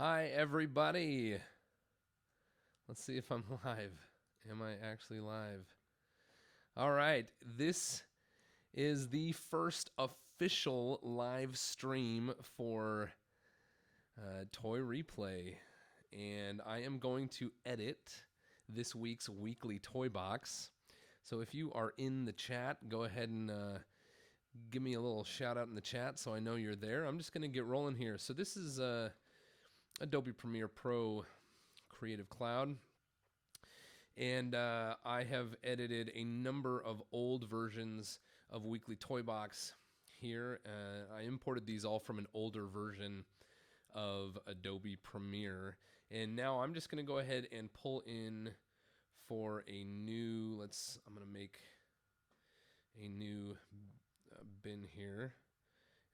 Hi, everybody. Let's see if I'm live. Am I actually live? All right. This is the first official live stream for Toy Replay. And I am going to edit this week's weekly toy box. So if you are in the chat, go ahead and give me a little shout out in the chat so I know you're there. I'm just going to get rolling here. So this is Adobe Premiere Pro Creative Cloud. And I have edited a number of old versions of Weekly Toy Box here. I imported these all from an older version of Adobe Premiere. And now I'm just going to go ahead and pull in for a new, I'm going to make a new bin here.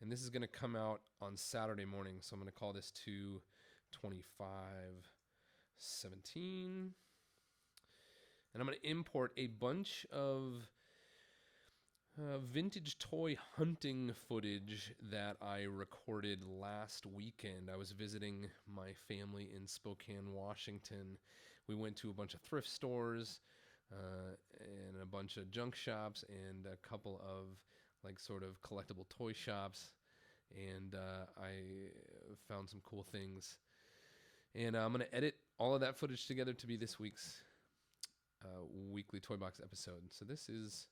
And this is going to come out on Saturday morning. So I'm going to call this 2/25/17. And I'm going to import a bunch of vintage toy hunting footage that I recorded last weekend. I was visiting my family in Spokane, Washington. We went to a bunch of thrift stores and a bunch of junk shops and a couple of like sort of collectible toy shops. And I found some cool things. And I'm going to edit all of that footage together to be this week's weekly toy box episode. So this is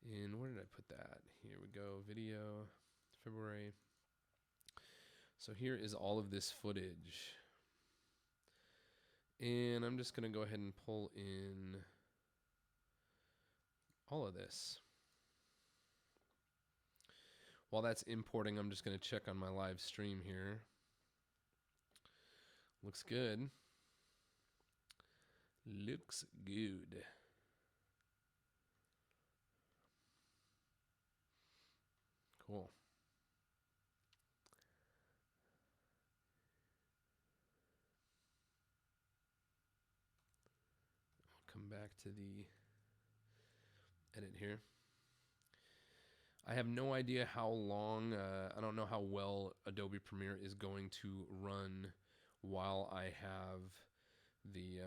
in, where did I put that? Here we go, video, February. So here is all of this footage. And I'm just going to go ahead and pull in all of this. While that's importing, I'm just going to check on my live stream here. Looks good. Looks good. Cool. I'll come back to the edit here. I have no idea how long, I don't know how well Adobe Premiere is going to run while I have the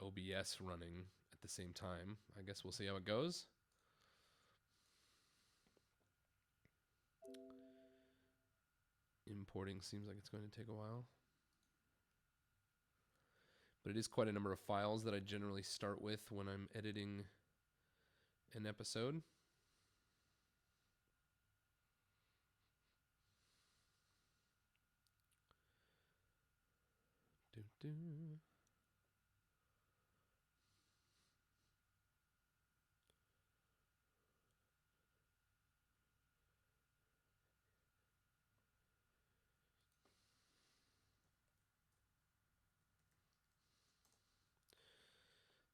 OBS running at the same time. I guess we'll see how it goes. Importing seems like it's going to take a while. But it is quite a number of files that I generally start with when I'm editing an episode. Do-do.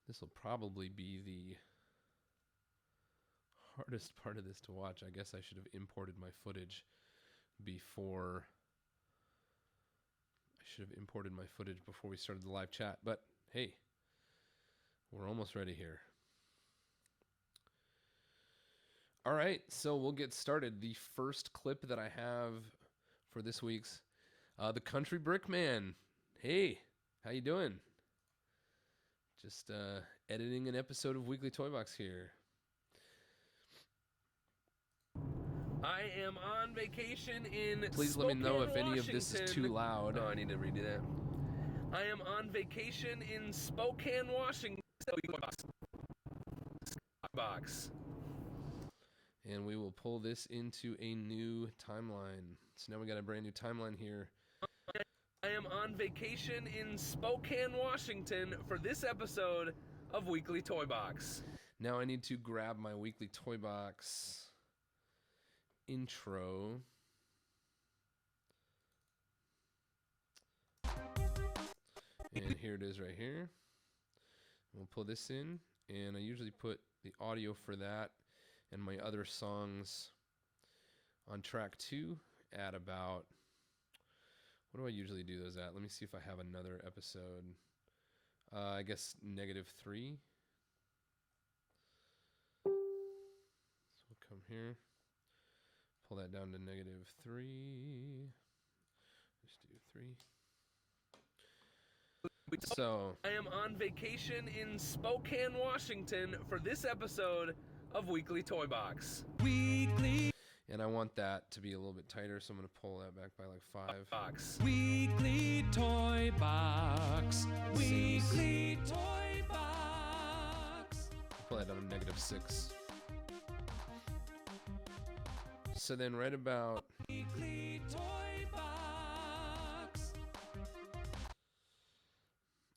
This will probably be the hardest part of this to watch. I guess I should have imported my footage before. I should have imported my footage before we started the live chat. But hey, we're almost ready here. All right, so we'll get started. The first clip that I have for this week's the Country Brick Man. Hey, how you doing? Just editing an episode of Weekly Toy Box here. I am on vacation in Please Spokane, let me know if any of this is too loud. Oh, I need to redo that. I am on vacation in Spokane, Washington. Box. And we will pull this into a new timeline. So now we got a brand new timeline here. I am on vacation in Spokane, Washington for this episode of Weekly Toy Box. Now I need to grab my Weekly Toy Box intro. And here it is right here. We'll pull this in, and I usually put the audio for that and my other songs on track 2 at about, what do I usually do those at? Let me see if I have another episode. I guess -3. So we'll come here, pull that down to -3. Let's do 3. 3. So I am on vacation in Spokane, Washington for this episode of Weekly Toy Box. and I want that to be a little bit tighter, so I'm going to pull that back by like 5. Weekly Toy Box. Weekly Toy Box. Pull that down to -6. So then right about Weekly Toy Box.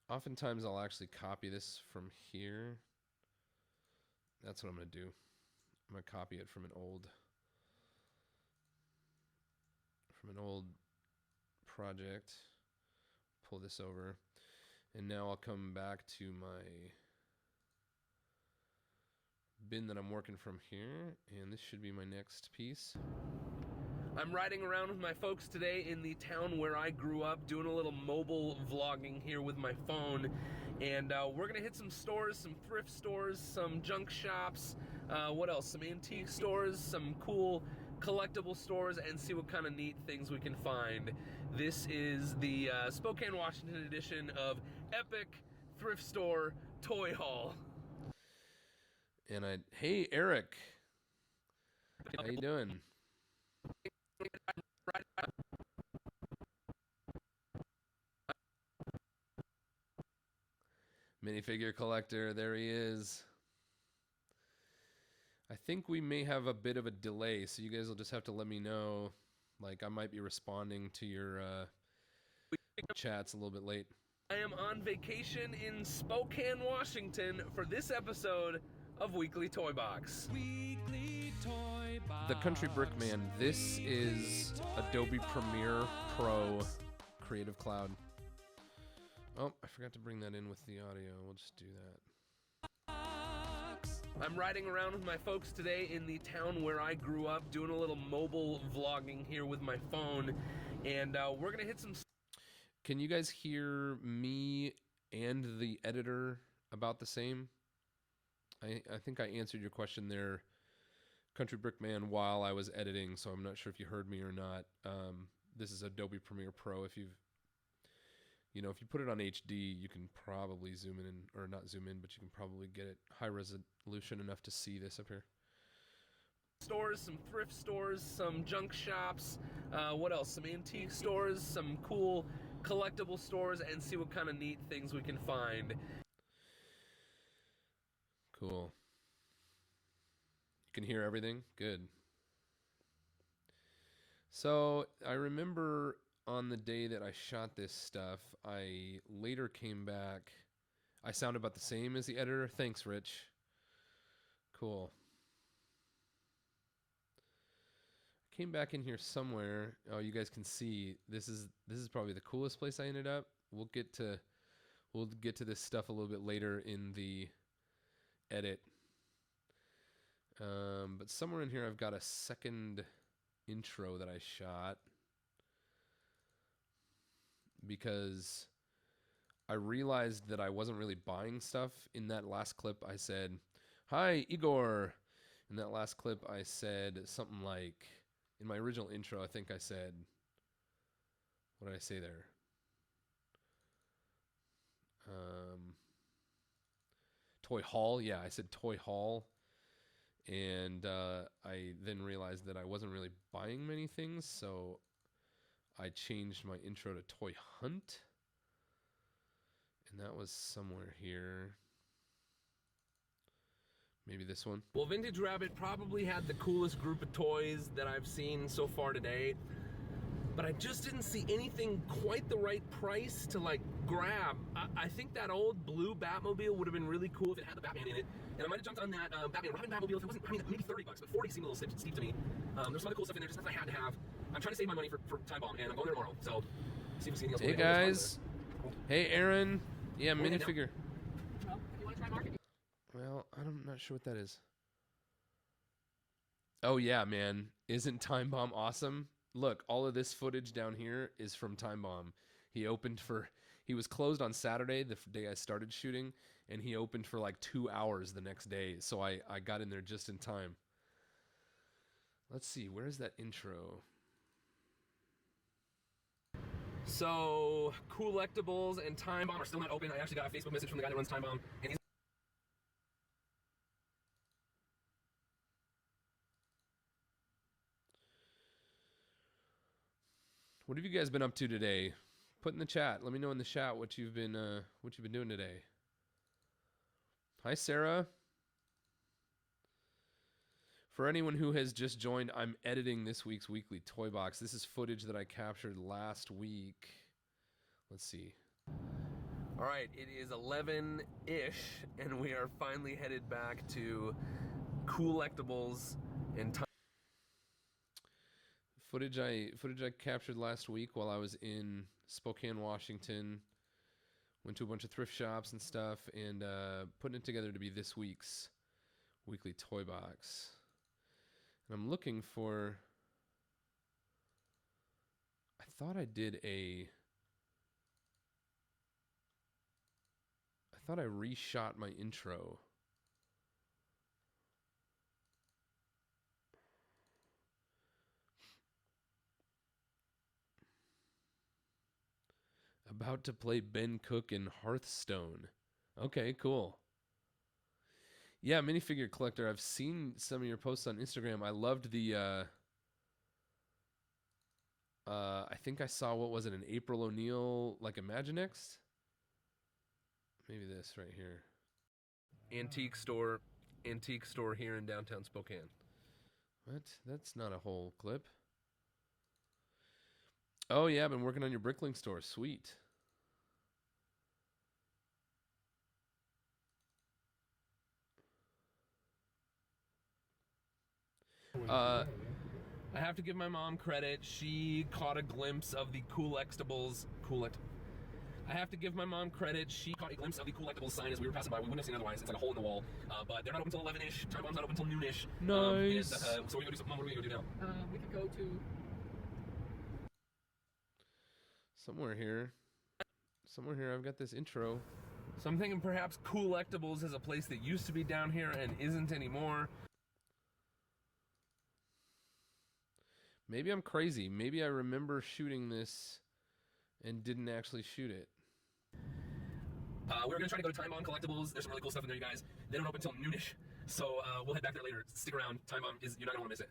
oftentimes I'll actually copy this from here. That's what I'm going to do. I'm going to copy it from an old project. Pull this over. And now I'll come back to my bin that I'm working from here, and this should be my next piece. I'm riding around with my folks today in the town where I grew up, doing a little mobile vlogging here with my phone. And we're gonna hit some stores, some thrift stores, some junk shops, what else? Some antique stores, some cool collectible stores, and see what kind of neat things we can find. This is the Spokane, Washington edition of Epic Thrift Store Toy Haul. And hey Eric, how you doing? Minifigure collector, there he is. I think we may have a bit of a delay, so you guys will just have to let me know. Like, I might be responding to your chats a little bit late. I am on vacation in Spokane, Washington for this episode of Weekly Toy Box. Weekly Toy Box. The Country Brickman, this is Adobe Premiere Pro Creative Cloud. Oh, I forgot to bring that in with the audio. We'll just do that. I'm riding around with my folks today in the town where I grew up, doing a little mobile vlogging here with my phone. And we're going to hit some... Can you guys hear me and the editor about the same? I think I answered your question there, Country Brickman, while I was editing, so I'm not sure if you heard me or not. This is Adobe Premiere Pro. If you put it on HD, you can probably zoom in, or not zoom in, but you can probably get it high resolution enough to see this up here. Stores, some thrift stores, some junk shops, what else? Some antique stores, some cool collectible stores, and see what kind of neat things we can find. Cool. You can hear everything? Good. So I remember on the day that I shot this stuff, I later came back. I sound about the same as the editor. Thanks, Rich. Cool. I came back in here somewhere. Oh, you guys can see this is probably the coolest place I ended up. We'll get to this stuff a little bit later in the edit. But somewhere in here I've got a second intro that I shot because I realized that I wasn't really buying stuff. In that last clip I said, "Hi, Igor." In that last clip I said something like, in my original intro I think I said, what did I say there? Toy haul. Yeah, I said toy haul. And I then realized that I wasn't really buying many things, so I changed my intro to toy hunt. And that was somewhere here. Maybe this one. Well, Vintage Rabbit probably had the coolest group of toys that I've seen so far today, but I just didn't see anything quite the right price to like grab. I think that old blue Batmobile would have been really cool if it had the Batman in it, and I might have jumped on that Batman Robin Batmobile if it wasn't, I mean, maybe $30, but 40 seemed a little steep to me. There's some other cool stuff in there, just stuff I had to have. I'm trying to save my money for Time Bomb, and I'm going there tomorrow, so see if we see anything else. Hey guys. Hey Aaron. Yeah, minifigure. Well, if you want to try marketing. Well, I'm not sure what that is. Oh yeah, man. Isn't Time Bomb awesome? Look, all of this footage down here is from Time Bomb. He was closed on Saturday, the day I started shooting, and he opened for like 2 hours the next day, so I got in there just in time. Let's see, where's that intro? So, Collectibles and Time Bomb are still not open. I actually got a Facebook message from the guy that runs Time Bomb, and he's What have you guys been up to today? Put in the chat. Let me know in the chat what you've been doing today. Hi, Sarah. For anyone who has just joined, I'm editing this week's weekly toy box. This is footage that I captured last week. Let's see. all right. It is 11-ish, and we are finally headed back to Collectibles and Time. Footage I captured last week while I was in Spokane, Washington. Went to a bunch of thrift shops and stuff, and putting it together to be this week's weekly toy box. And I'm looking for. I thought I did a. I thought I reshot my intro. About to play Ben Cook in Hearthstone. Okay, cool. Yeah, minifigure collector. I've seen some of your posts on Instagram. I loved the I think I saw, what was it, an April O'Neil, like Imaginext? Maybe this right here. Antique store here in downtown Spokane. What? That's not a whole clip. Oh yeah, I've been working on your Brickling store. Sweet. I have to give my mom credit. She caught a glimpse of the Collectibles. I have to give my mom credit. She caught a glimpse of the Collectibles sign as we were passing by. We wouldn't have seen it otherwise. It's like a hole in the wall. But they're not open until 11-ish. Time Bomb's not open until noonish. Nice. So we're gonna do something. Mom, what are we gonna do now? We could go to. Somewhere here. I've got this intro. So I'm thinking perhaps Collectibles is a place that used to be down here and isn't anymore. Maybe I'm crazy. Maybe I remember shooting this and didn't actually shoot it. We were gonna try to go to Time Bomb Collectibles. There's some really cool stuff in there, you guys. They don't open until noonish, so we'll head back there later. Stick around. Time Bomb is, you're not gonna want to miss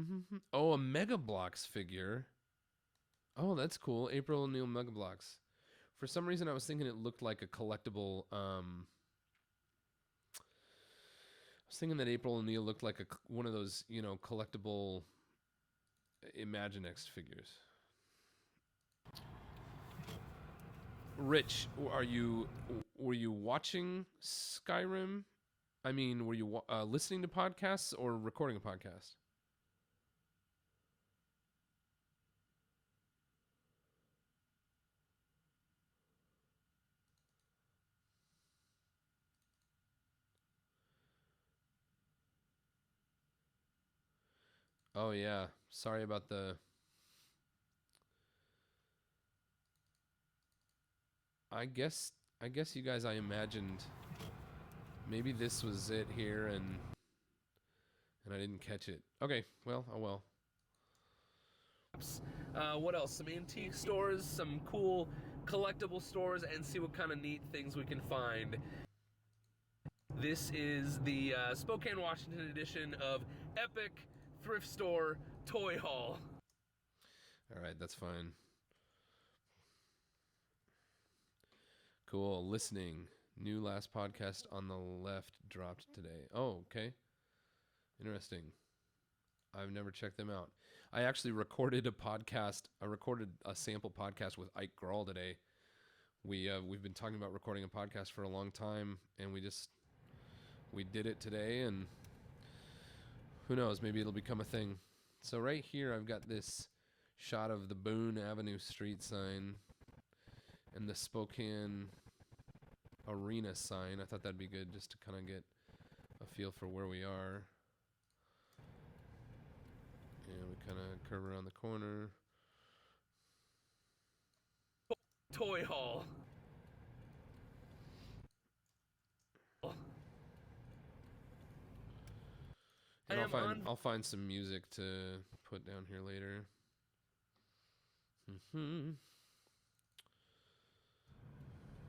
it. Oh, a Mega Bloks figure. Oh, that's cool. April O'Neil Mega Bloks. For some reason, I was thinking it looked like a collectible. I was thinking that April O'Neil looked like one of those, collectible Imaginext figures. Rich, were you watching Skyrim? I mean, were you listening to podcasts or recording a podcast? Oh yeah, sorry about the. I guess you guys, I imagined maybe this was it here and I didn't catch it. Okay, well, oh well. What else? Some antique stores, some cool collectible stores, and see what kind of neat things we can find. This is the Spokane, Washington edition of Epic Thrift Store Toy Haul. All right, that's fine. Cool. Listening. New last podcast on the left dropped today. Oh, okay. Interesting. I've never checked them out. I actually recorded a podcast. I recorded a sample podcast with Ike Grawl today. We've been talking about recording a podcast for a long time, and we did it today, and who knows, maybe it'll become a thing. So right here, I've got this shot of the Boone Avenue street sign and the Spokane Arena sign. I thought that'd be good just to kind of get a feel for where we are. And we kind of curve around the corner. Toy Haul. I'll find some music to put down here later.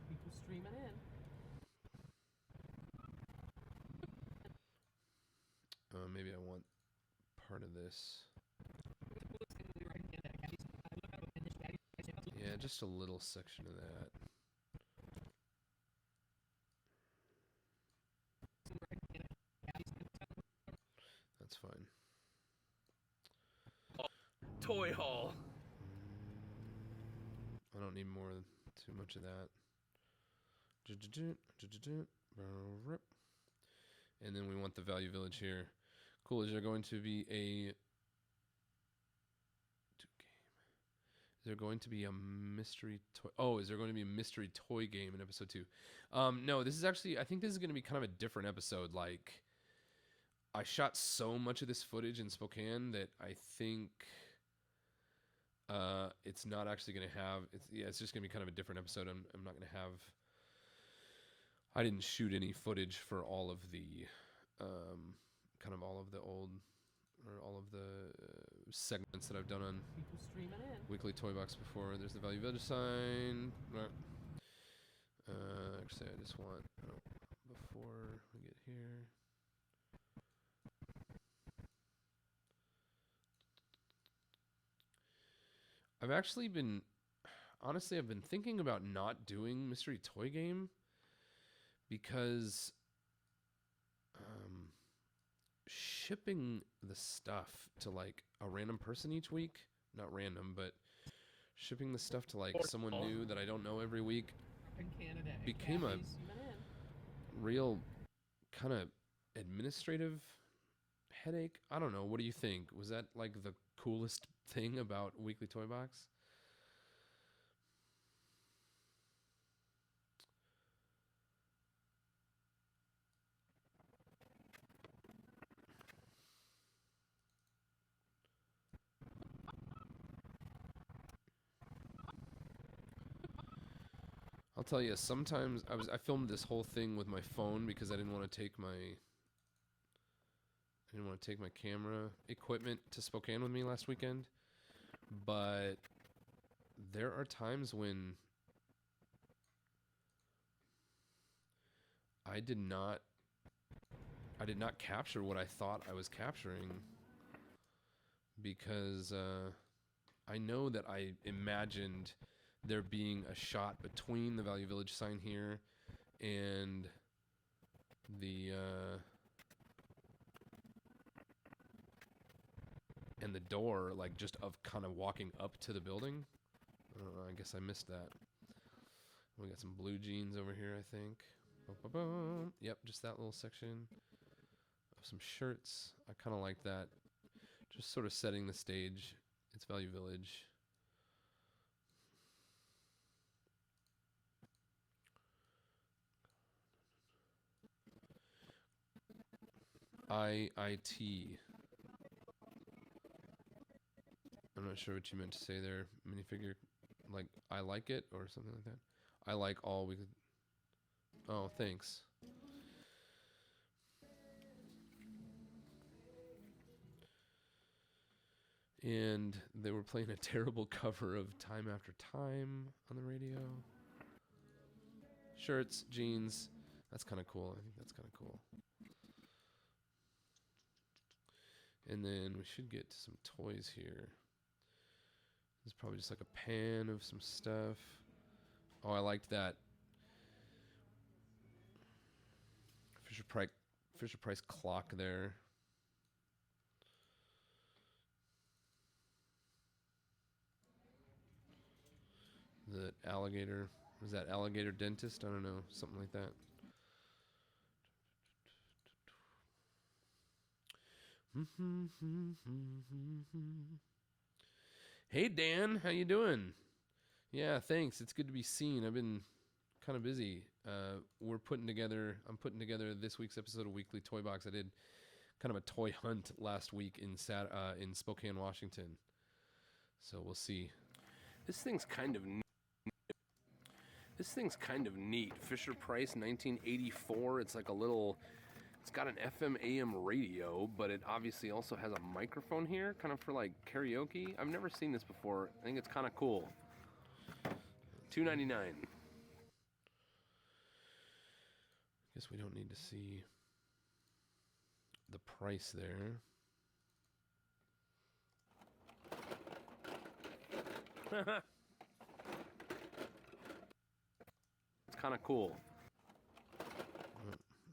People streaming in. Maybe I want part of this. Yeah, just a little section of that. That's fine. Toy Hall. I don't need too much of that. And then we want the Value Village here. Cool. Is there going to be a Is there going to be a mystery toy? Oh, is there going to be a mystery toy game in episode 2? No, this is actually, I think this is going to be kind of a different episode. Like, I shot so much of this footage in Spokane that I think it's not actually going to have, it's just going to be kind of a different episode. I'm not going to have, I didn't shoot any footage for all of the, kind of all of the old, or all of the segments that I've done on People streaming in. Weekly Toy Box before. There's the Value Village sign. Actually, I just want, before we get here. I've actually been, honestly, I've been thinking about not doing Mystery Toy Game because shipping the stuff to like a random person each week, not random, but shipping the stuff to like someone new that I don't know every week In Canada. became a Streaming in. real kind of administrative headache. I don't know. What do you think? Was that like the coolest thing about Weekly Toy Box? I'll tell you, sometimes I filmed this whole thing with my phone because I didn't want to take my camera equipment to Spokane with me last weekend. But there are times when I did not capture what I thought I was capturing because I know that I imagined there being a shot between the Value Village sign here and the door, like just of kind of walking up to the building. I don't know, I guess I missed that. We got some blue jeans over here, I think. Ba-ba-bum. Yep, just that little section of some shirts. I kind of like that. Just sort of setting the stage. It's Value Village. IIT. I'm not sure what you meant to say there. Minifigure, like, I like it or something like that. I like all we could. Oh, thanks. And they were playing a terrible cover of Time After Time on the radio. Shirts, jeans. That's kind of cool. I think that's kind of cool. And then we should get to some toys here. There's probably just like a pan of some stuff. Oh, I liked that Fisher Price clock there. The alligator, was that alligator dentist? I don't know, something like that. Hey Dan, how you doing? Yeah, thanks. It's good to be seen. I've been kind of busy. I'm putting together this week's episode of Weekly Toy Box. I did kind of a toy hunt last week in Spokane, Washington. So we'll see. This thing's kind of neat. Fisher Price 1984. It's like a little It's got an FM AM radio, but it obviously also has a microphone here, kind of for like karaoke. I've never seen this before. I think it's kind of cool. $2.99. Guess we don't need to see the price there. It's kind of cool. I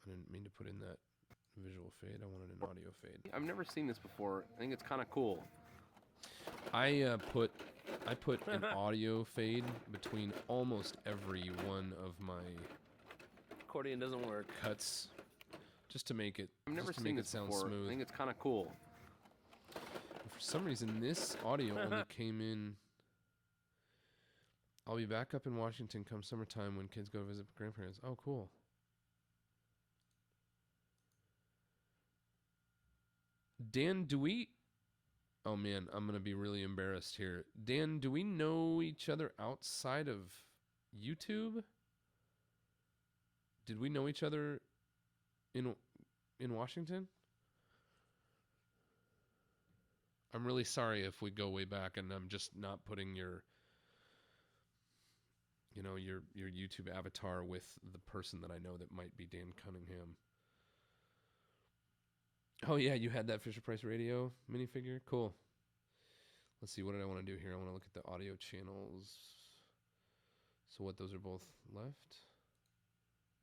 didn't mean to put in that visual fade. I wanted an audio fade. I've never seen this before. I think it's kind of cool. I put an audio fade between almost every one of my Accordion doesn't work. cuts, just to make it. I've never just to seen make this it sound before. I smooth. think it's kind of cool. For some reason, this audio only came in. I'll be back up in Washington come summertime when kids go to visit grandparents. Oh, cool. Dan, do we... Oh, man, I'm going to be really embarrassed here. Dan, do we know each other outside of YouTube? Did we know each other in Washington? I'm really sorry if we go way back and I'm just not putting your YouTube avatar with the person that I know that might be Dan Cunningham. Oh yeah, you had that Fisher-Price radio minifigure? Cool. Let's see, what did I want to do here? I want to look at the audio channels. So what, those are both left?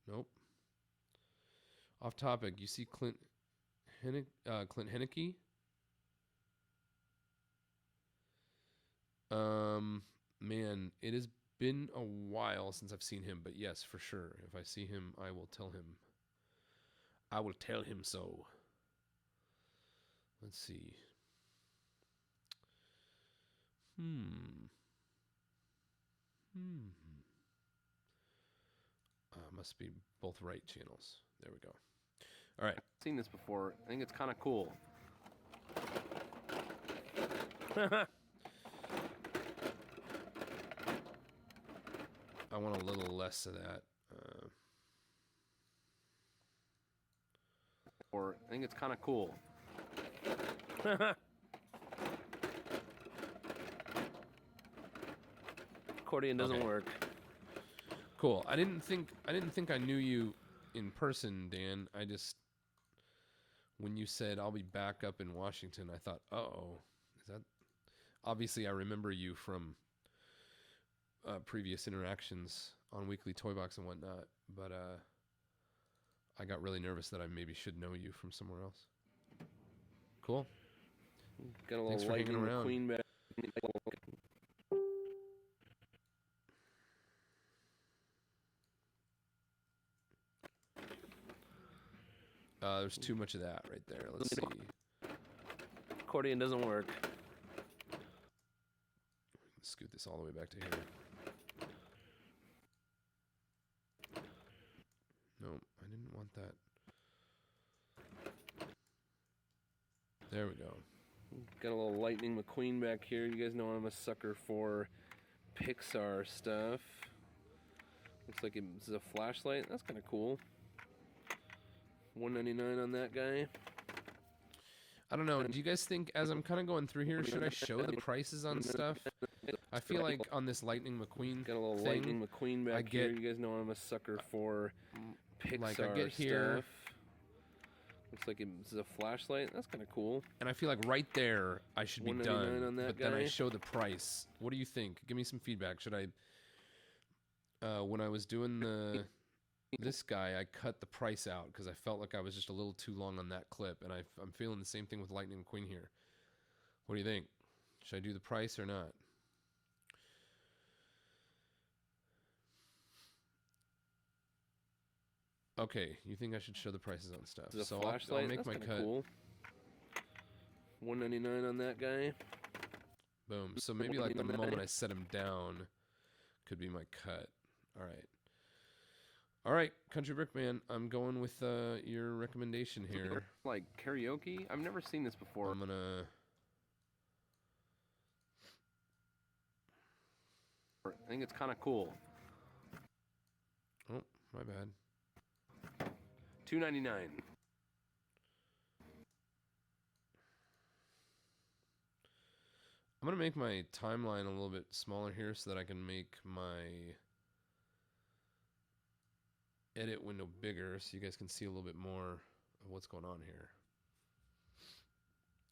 Nope. Off topic, you see Clint Henneke? Man, it has been a while since I've seen him, but yes, for sure. If I see him, I will tell him. I will tell him so. Let's see. Must be both right channels. There we go. All right. I've seen this before. I think it's kind of cool. I want a little less of that. Or I think it's kind of cool. Accordion doesn't Okay. work. Cool. I didn't think I knew you in person, Dan. I just, when you said I'll be back up in Washington, I thought, uh-oh, is that? Obviously, I remember you from previous interactions on Weekly Toy Box and whatnot, but I got really nervous that I maybe should know you from somewhere else. Cool. Got a Thanks little for hanging Lightning around. McQueen back. There's too much of that right there. Let's see. Accordion doesn't work. Scoot this all the way back to here. No, I didn't want that. There we go. Got a little Lightning McQueen back here. You guys know I'm a sucker for Pixar stuff. Looks like it's a flashlight. That's kind of cool. $1.99 on that guy. I don't know. Do you guys think, as I'm kind of going through here, should I show the prices on stuff? I feel like on this Lightning McQueen Got a little thing, Lightning McQueen back I here. get- You guys know I'm a sucker for Pixar like, I get here- stuff. Looks like it's a flashlight. That's kind of cool. and I feel like right there I should be $1.99 done. on that But then I guy. show the price. What do you think? Give me some feedback. Should I? When I was doing this guy, I cut the price out because I felt like I was just a little too long on that clip, and I'm feeling the same thing with Lightning McQueen here. What do you think? Should I do the price or not? Okay, you think I should show the prices on stuff? It's a So flashlight. I'll make That's my kinda cut. cool. $1.99 on that guy. Boom. So maybe like the moment I set him down could be my cut. All right. All right, Country Brickman, I'm going with your recommendation here. Like karaoke? I've never seen this before. I'm gonna. I think it's kind of cool. Oh, my bad. $2.99. I'm going to make my timeline a little bit smaller here so that I can make my edit window bigger so you guys can see a little bit more of what's going on here.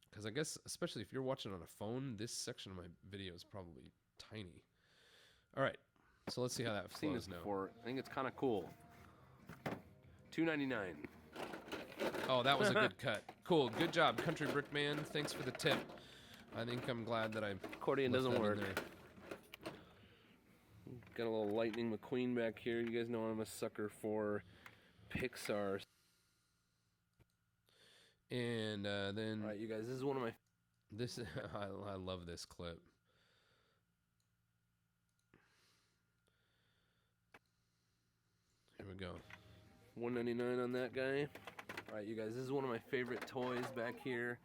Because I guess, especially if you're watching on a phone, this section of my video is probably tiny. All right, so let's see how that I've seen flows this now. before. I think it's kind of cool. $2.99. Oh, that was a good cut. Cool, good job, Country Brick Man. Thanks for the tip. I think I'm glad that I Accordion left doesn't that in work. there. Got a little Lightning McQueen back here. You guys know I'm a sucker for Pixar. And then All right, you guys, this is one of my this I love this clip. Here we go. $1.99 on that guy. All right, you guys, this is one of my favorite toys back here.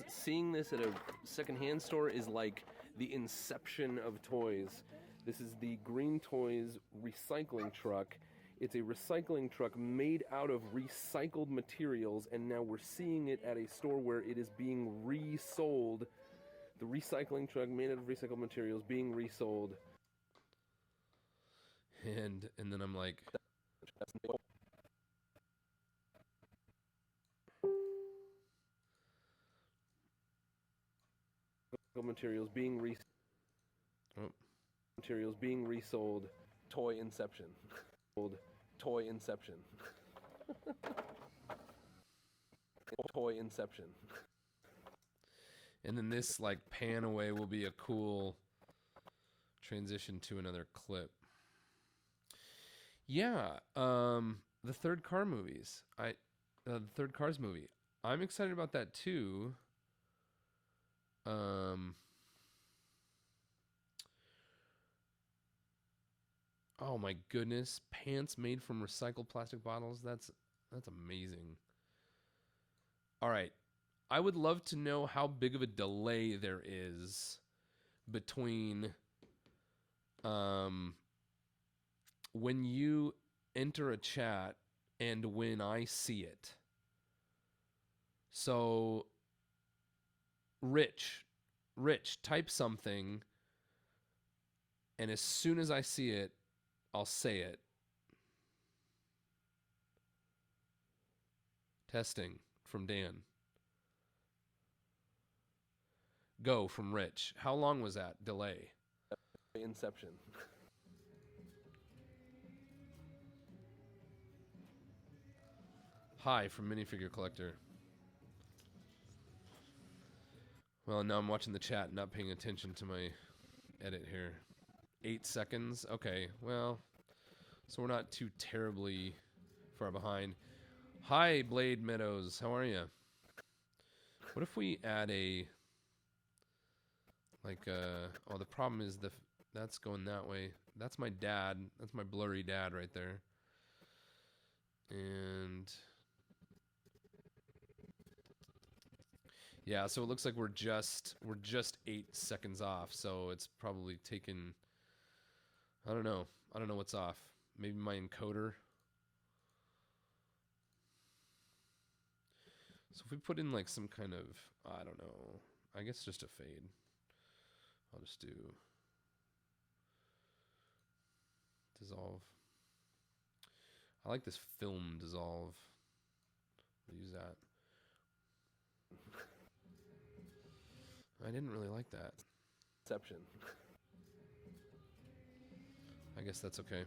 Seeing this at a secondhand store is like the inception of toys. This is the Green Toys recycling truck. It's a recycling truck made out of recycled materials, and now we're seeing it at a store where it is being resold. The recycling truck made out of recycled materials being resold. And then I'm like, Materials being oh, materials being resold. Toy inception. Toy inception. Toy inception. and then this like pan away will be a cool transition to another clip. Yeah, the third Car movies. The third Cars movie. I'm excited about that too. Oh my goodness, pants made from recycled plastic bottles. That's amazing. All right. I would love to know how big of a delay there is between when you enter a chat and when I see it. So Rich, type something, and as soon as I see it, I'll say it. Testing from Dan. Go from Rich. How long was that delay? Inception. Hi from Minifigure Collector. Well, now I'm watching the chat, not paying attention to my edit here. 8 seconds. Okay, well, so we're not too terribly far behind. Hi, Blade Meadows. How are you? What if we add a oh, the problem is that's going that way. That's my dad. That's my blurry dad right there. And yeah, so it looks like we're just 8 seconds off. So it's probably taken, I don't know what's off. Maybe my encoder. So if we put in like some kind of, I don't know, I guess just a fade. I'll just do dissolve. I like this film dissolve. We'll use that. I didn't really like that. Inception. I guess that's okay.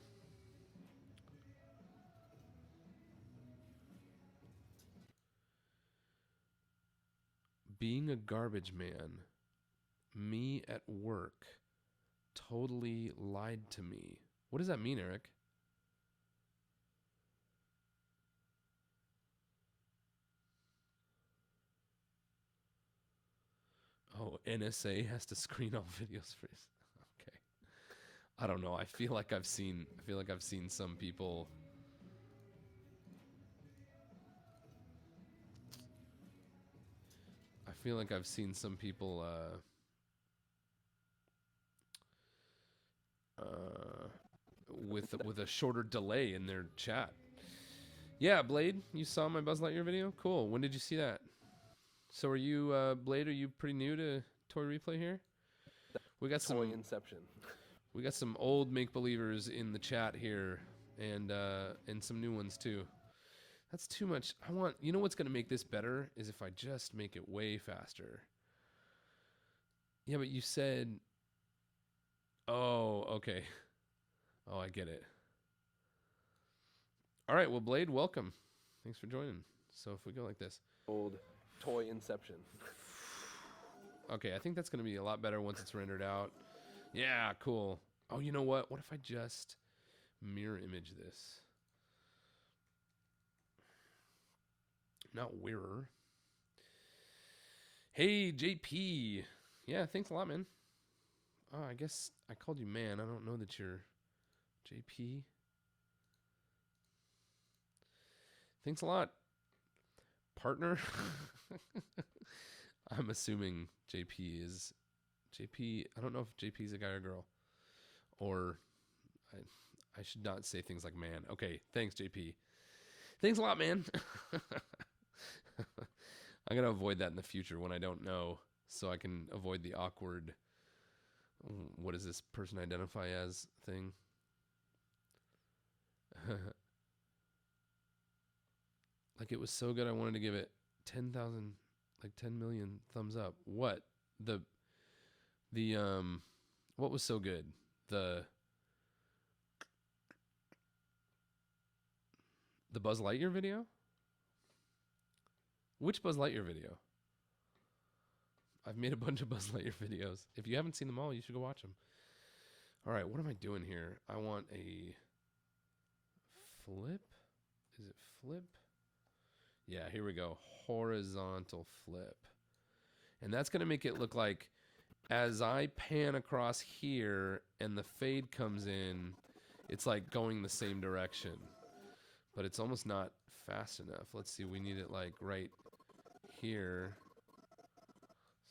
Being a garbage man, me at work totally lied to me. What does that mean, Eric? Oh, NSA has to screen all videos for this. Okay. I don't know. I feel like I've seen some people. I feel like I've seen some people with a shorter delay in their chat. Yeah, Blade, you saw my Buzz Lightyear video? Cool. When did you see that? So are you Blade, are you pretty new to Toy Replay here? We got Toy some Inception. we got some old make believers in the chat here, and some new ones too. That's too much. You know what's gonna make this better is if I just make it way faster. Yeah, but you said. Oh, okay. Oh, I get it. All right, well, Blade, welcome. Thanks for joining. So if we go like this. Old Toy Inception. Okay, I think that's going to be a lot better once it's rendered out. Yeah, cool. Oh, you know what? What if I just mirror image this? Not Wearer. Hey, JP. Yeah, thanks a lot, man. Oh, I guess I called you man. I don't know that you're JP. Thanks a lot, partner. I'm assuming JP is JP. I don't know if JP is a guy or girl, or I should not say things like man. Okay, thanks, JP. Thanks a lot, man. I'm gonna avoid that in the future when I don't know, so I can avoid the awkward. What does this person identify as thing? Like, it was so good I wanted to give it 10,000, like 10 million thumbs up. What? What was so good? The Buzz Lightyear video? Which Buzz Lightyear video? I've made a bunch of Buzz Lightyear videos. If you haven't seen them all, you should go watch them. All right, what am I doing here? I want a flip. Is it flip? Yeah, here we go. Horizontal flip. And that's going to make it look like as I pan across here and the fade comes in, it's like going the same direction. But it's almost not fast enough. Let's see, we need it like right here.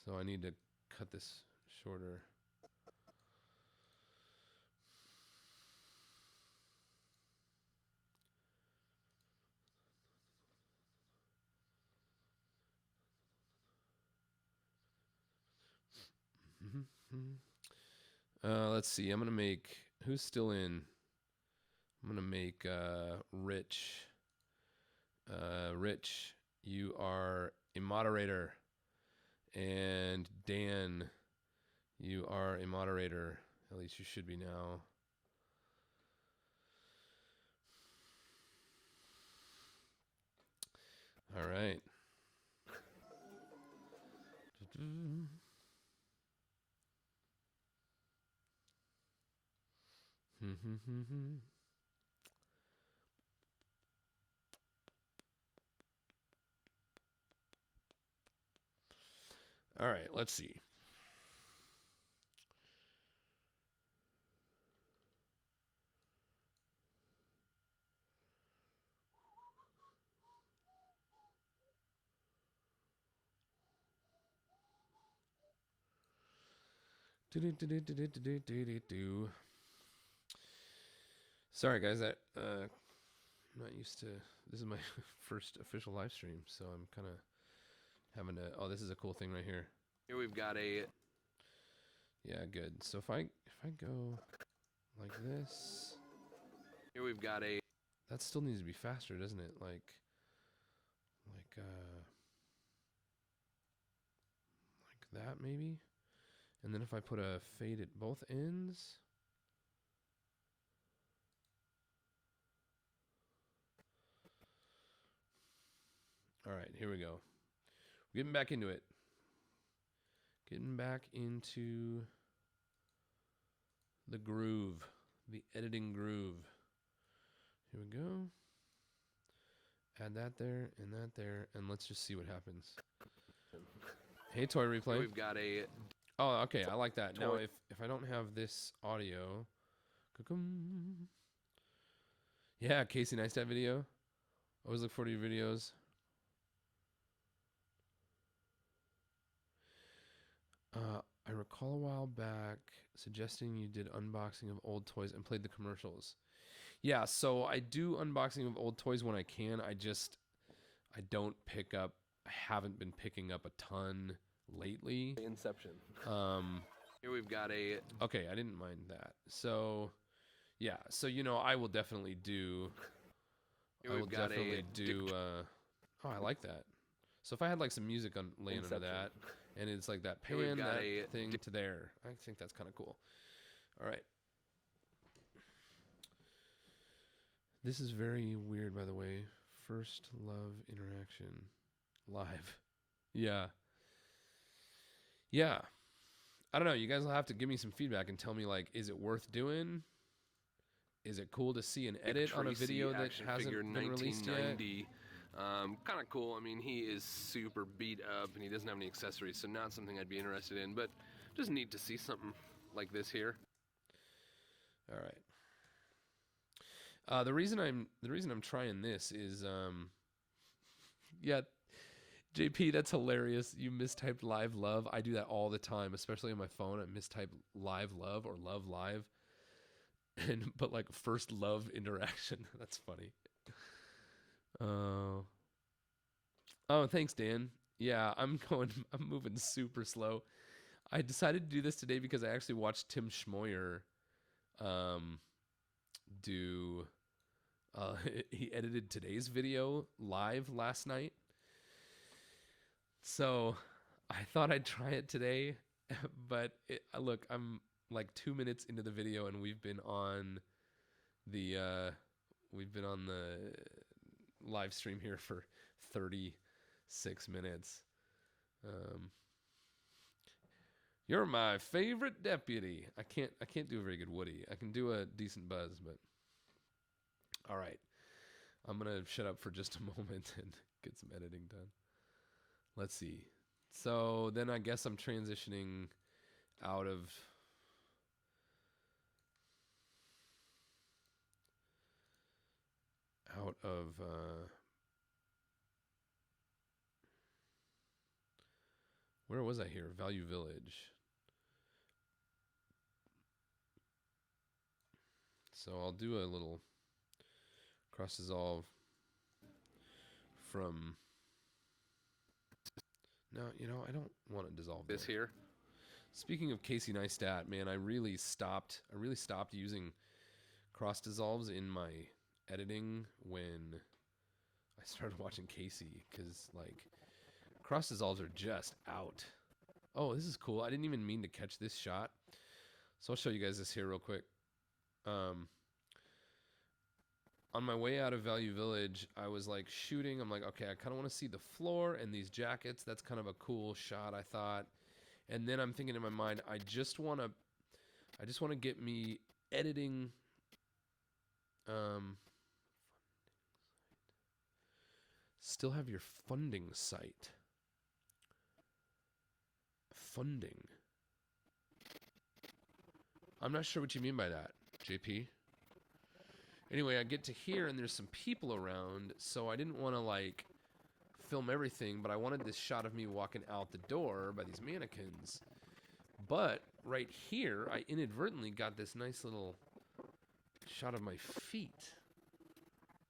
So I need to cut this shorter. Let's see. I'm gonna make who's still in. I'm gonna make Rich. Rich, you are a moderator, and Dan, you are a moderator. At least you should be now. All right. All right, let's see. Sorry, guys. I'm not used to. This is my first official live stream, so I'm kind of having to. Oh, this is a cool thing right here. Here we've got a. Yeah, good. So if I go like this. Here we've got a. That still needs to be faster, doesn't it? Like that maybe. And then if I put a fade at both ends. All right, here we go. We're getting back into it. Getting back into the groove, the editing groove. Here we go. Add that there and that there, and let's just see what happens. Hey, Toy Replay. Here we've got a. Oh, okay, I like that. Now, if I don't have this audio, yeah, Casey Neistat video. Always look forward to your videos. I recall a while back suggesting you did unboxing of old toys and played the commercials. Yeah, so I do unboxing of old toys when I can. I don't pick up. I haven't been picking up a ton lately. Inception. Here we've got a Okay, I didn't mind that. So, yeah. So, you know, I will definitely do... Here I will we've got definitely a do... oh, I like that. So if I had, like, some music on laying under Inception. that, and it's like that Here we've pan, got that a thing to there, I think that's kind of cool. All right. This is very weird, by the way. First love interaction. Live. Yeah. Yeah. I don't know. You guys will have to give me some feedback and tell me, like, is it worth doing? Is it cool to see an edit on a Tracy video that action hasn't figure, been released yet? 1990. Kind of cool. I mean, he is super beat up and he doesn't have any accessories, so not something I'd be interested in, but just neat to see something like this here. All right. The reason I'm trying this is yeah, JP, that's hilarious. You mistyped live love. I do that all the time, especially on my phone. I mistype live love or love live, and but like first love interaction. That's funny. Oh, thanks, Dan. Yeah, I'm moving super slow. I decided to do this today because I actually watched Tim Schmoyer do he edited today's video live last night. So I thought I'd try it today, but look, I'm like 2 minutes into the video and we've been on the live stream here for 36 minutes. You're my favorite deputy. I can't do a very good Woody. I can do a decent Buzz, but all right. I'm going to shut up for just a moment and get some editing done. Let's see. So then I guess I'm transitioning out of where was I here? Value Village. So I'll do a little cross dissolve from... No, you know, I don't want to dissolve This there. here. Speaking of Casey Neistat, man, I really stopped using cross dissolves in my editing when I started watching Casey, because like cross dissolves are just out. Oh, this is cool. I didn't even mean to catch this shot. So I'll show you guys this here real quick. On my way out of Value Village, I was like shooting. I'm like, okay, I kind of want to see the floor and these jackets. That's kind of a cool shot, I thought. And then I'm thinking in my mind, I just want to get me editing. Still have your funding site. Funding. I'm not sure what you mean by that, JP. Anyway, I get to here and there's some people around, so I didn't want to like film everything, but I wanted this shot of me walking out the door by these mannequins. But right here, I inadvertently got this nice little shot of my feet.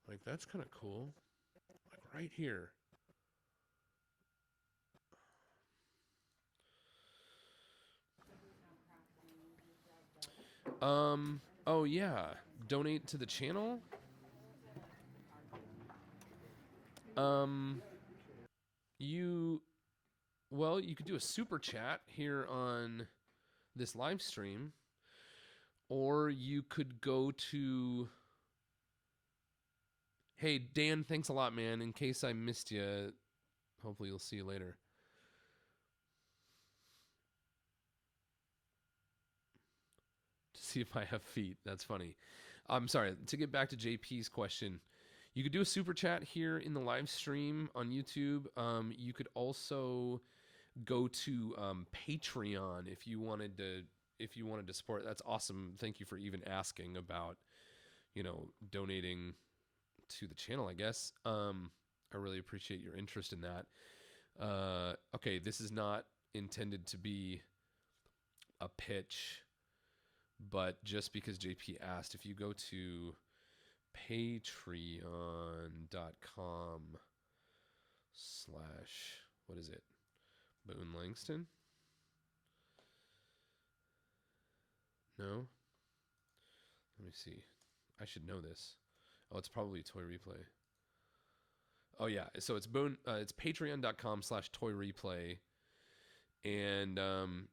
Like, that's kind of cool. Like right here. Oh yeah, donate to the channel. You could do a super chat here on this live stream, or you could go to... Hey, Dan, thanks a lot, man. In case I missed you, hopefully you'll see you later. To see if I have feet. That's funny. I'm sorry. To get back to JP's question, you could do a super chat here in the live stream on YouTube. You could also go to Patreon if you wanted to support. That's awesome. Thank you for even asking about, donating to the channel, I guess. I really appreciate your interest in that. Okay, this is not intended to be a pitch, but just because JP asked, if you go to patreon.com/ what is it? Boone Langston? No? Let me see. I should know this. Oh, it's probably Toy Replay. Oh yeah, so it's it's patreon.com/Toy Replay, and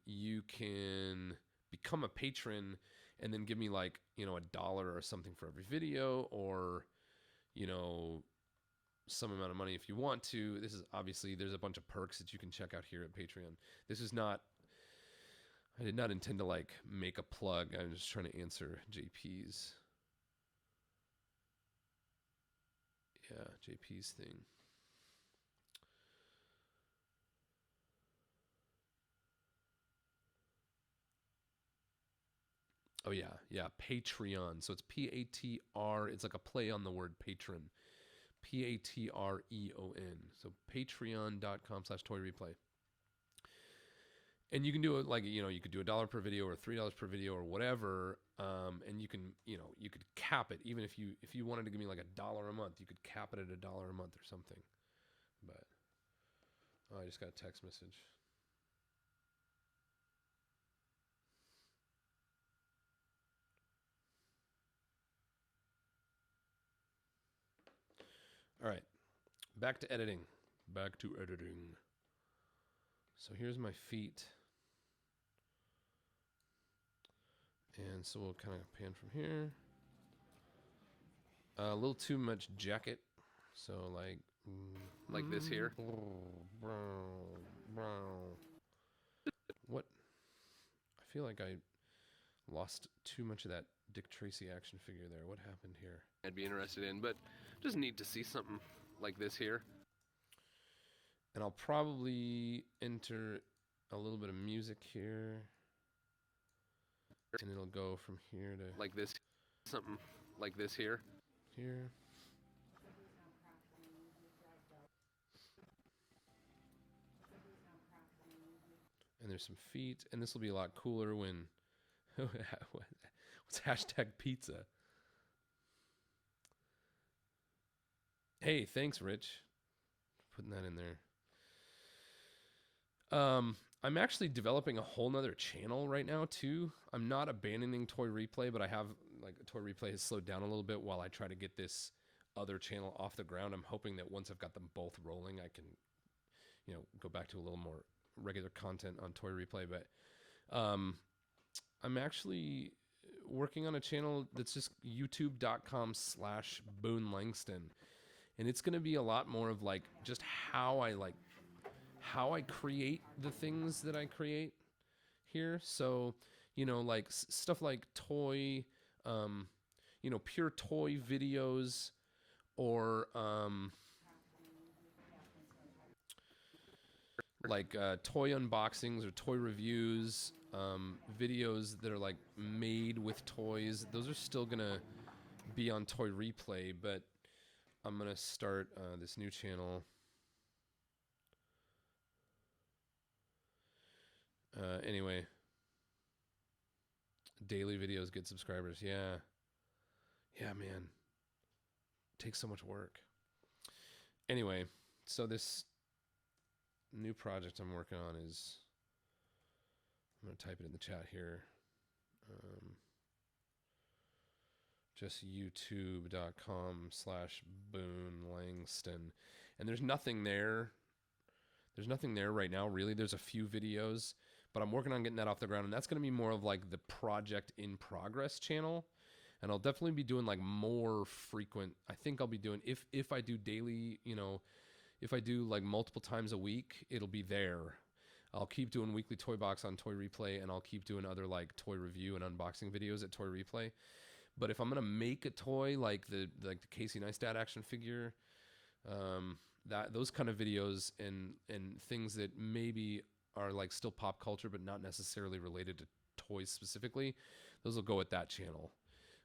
you can become a patron and then give me like, you know, $1 or something for every video, or, you know, some amount of money if you want to. This is obviously, there's a bunch of perks that you can check out here at Patreon. This is not, I did not intend to like make a plug. I'm just trying to answer JP's. Yeah, JP's thing. Oh yeah, Patreon. So it's P-A-T-R. It's like a play on the word patron. P-A-T-R-E-O-N. So patreon.com/Toy Replay. And you can do it like, you know, you could do $1 per video or $3 per video or whatever. And you can, you know, you could cap it. Even if you wanted to give me like $1 a month, you could cap it at $1 a month or something. But oh, I just got a text message. All right, back to editing. So here's my feet. And so we'll kind of pan from here. A little too much jacket. So Like this here. What? I feel like I lost too much of that Dick Tracy action figure there. What happened here? I'd be interested in, but just need to see something like this here. And I'll probably enter a little bit of music here. And it'll go from here to Like this, something like this here. here. And there's some feet. And this will be a lot cooler when... What's hashtag pizza? Hey, thanks, Rich. Putting that in there. I'm actually developing a whole nother channel right now too. I'm not abandoning Toy Replay, but I have like Toy Replay has slowed down a little bit while I try to get this other channel off the ground. I'm hoping that once I've got them both rolling, I can, you know, go back to a little more regular content on Toy Replay. But I'm actually working on a channel that's just youtube.com/Boone Langston. And it's going to be a lot more of like just how I create the things that I create here. So, you know, like stuff like toy, you know, pure toy videos, or like toy unboxings or toy reviews, videos that are like made with toys. Those are still going to be on Toy Replay, but I'm going to start this new channel. Anyway, daily videos get subscribers. Yeah, man, takes so much work. Anyway, so this new project I'm working on is, I'm gonna type it in the chat here. Just youtube.com/Boone Langston, and there's nothing there. There's nothing there right now, really. There's a few videos, but I'm working on getting that off the ground, and that's going to be more of like the project in progress channel. And I'll definitely be doing like more frequent. I think I'll be doing, if I do daily, you know, if I do like multiple times a week, it'll be there. I'll keep doing weekly toy box on Toy Replay, and I'll keep doing other like toy review and unboxing videos at Toy Replay. But if I'm gonna make a toy like the Casey Neistat action figure, those kind of videos and things that maybe are like still pop culture but not necessarily related to toys specifically, those will go at that channel.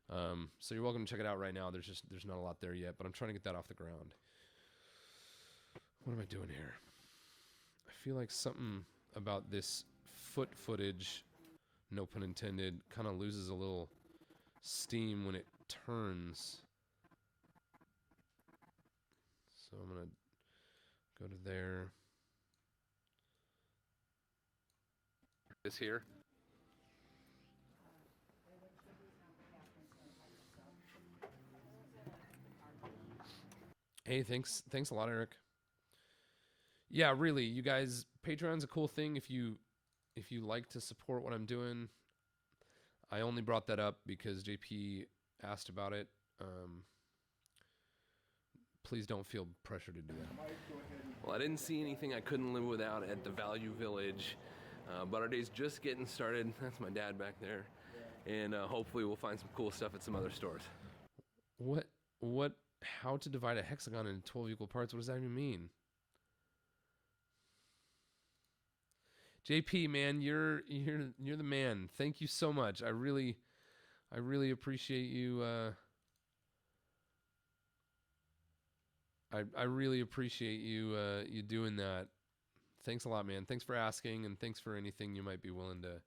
So you're welcome to check it out right now. There's not a lot there yet, but I'm trying to get that off the ground. What am I doing here? I feel like something about this foot footage, no pun intended, kind of loses a little steam when it turns. So I'm gonna go to there. This here. Hey, thanks a lot, Eric. Yeah, really, you guys, Patreon's a cool thing if you like to support what I'm doing. I only brought that up because JP asked about it. Please don't feel pressure to do that. Well, I didn't see anything I couldn't live without at the Value Village, but our day's just getting started. That's my dad back there, and hopefully we'll find some cool stuff at some other stores. What how to divide a hexagon into 12 equal parts? What does that even mean? JP, man, you're the man. Thank you so much. I really appreciate you. I really appreciate you you doing that. Thanks a lot, man. Thanks for asking, and thanks for anything you might be willing to